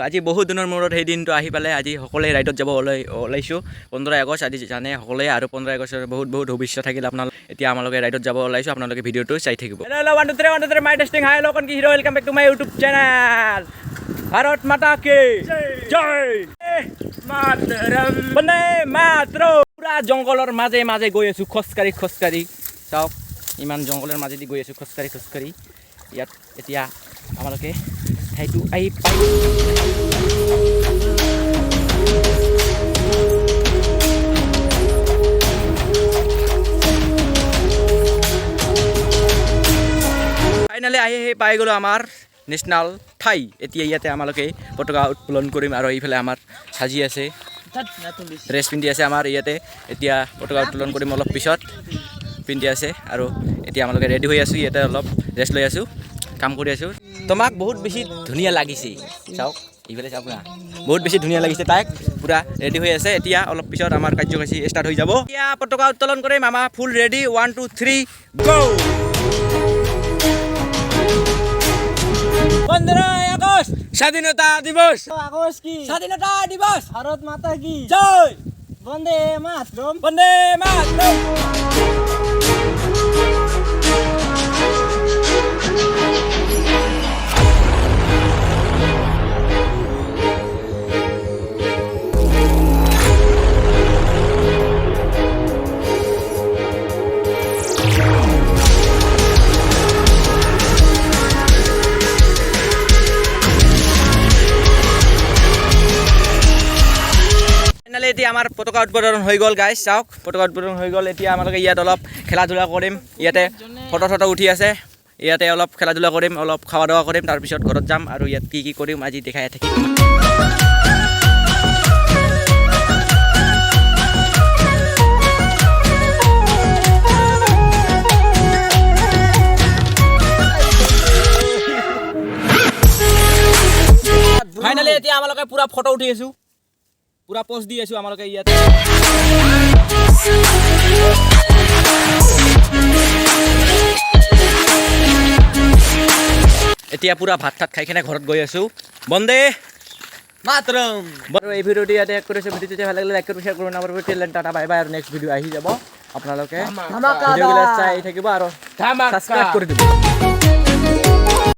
আজি বহুত দিনৰ মূৰত সেই দিনটো আহি পালে আজি সকলোৱে ৰাইডত যাব ওলাইছোঁ 15 আগষ্ট আজি জানে সকলোৱে আৰু 15 আগষ্টৰ বহুত বহুত শুভেচ্ছা থাকিল আপোনালোক এতিয়া আমালোকে ৰাইডত যাব ওলাইছোঁ আপোনালোকে ভিডিঅ'টো চাই থাকিব hello 1 2 3 mic testing hi hello কনকি hero welcome back to my YouTube channel Bharat মাতা কি জয় মাতৰম বন্দে মাতৰম পুৰা জংগলৰ মাজে মাজে গৈ আছোঁ খোজকাঢ়ি চাওক ইমান জংগলৰ মাজেদি গৈ আছোঁ খোজকাঢ়ি ইয়াত এতিয়া আমালোকে ঠাইটো আহি পাই ফাইনেলি আহি পাই গ'লোঁ আমাৰ নেশ্যনেল ঠাই এতিয়া ইয়াতে আমালোকে পতাকা উত্তোলন কৰিম আৰু এইফালে আমাৰ সাজি আছে ড্ৰেছ পিন্ধি আছে আমাৰ ইয়াতে এতিয়া পতাকা উত্তোলন কৰিম অলপ পিছত পিন্ধি আছে আৰু এতিয়া আমালোকে ৰেডি হৈ আছোঁ ইয়াতে অলপ ৰেষ্ট লৈ আছোঁ কাম কৰি আছোঁ তোমাক বহুত বেছি ধুনীয়া লাগিছে চাওক এইফালে চাওক না বহুত বেছি ধুনীয়া লাগিছে তাইক পুৰা ৰেডি হৈ আছে এতিয়া অলপ পিছত আমাৰ কাৰ্যসূচী ষ্টাৰ্ট হৈ যাব এতিয়া পতাকা উত্তোলন কৰিম আমাৰ ফুল ৰেডি 1 2 3 গো 15 আগস্ট স্বাধীনতা দিবস আগস্ট কি স্বাধীনতা দিবস ভারত মাতা কি জয় বন্দে মাতরম বন্দে মাতরম এতিয়া আমাৰ পতাকা উত্তোলন হৈ গ'ল গাইজ চাওক পতাকা উত্তোলন হৈ গ'ল এতিয়া আমালোকে ইয়াত অলপ খেলা ধূলা কৰিম ইয়াতে ফটো উঠি আছে ইয়াতে অলপ খেলা ধূলা কৰিম অলপ খোৱা দোৱা কৰিম তাৰপিছত ঘৰত যাম আৰু ইয়াত কি কৰিম আজি দেখাই থাকিম ফাইনেলি এতিয়া আমালোকে পুৰা ফটো উঠি আছোঁ পুৰা পোষ্ট দি আছোঁ আমালোকে ইয়াতে এতিয়া পুৰা ভাত খাই কিনে ঘৰত গৈ আছোঁ বন্দে মাতৰম বাৰু এই ভিডিঅ'টো ইয়াতে এড কৰিছোঁ ভিডিঅ'টো ভাল লাগিলে লাইক কৰি শ্বেয়াৰ কৰি নাপাহৰিব টেলেণ্ট টাটা বাই বাই আৰু নেক্সট ভিডিঅ' আহি যাব আপোনালোকে ভিডিঅ'বিলাক চাই থাকিব আৰু ছাবস্ক্ৰাইব কৰি দিব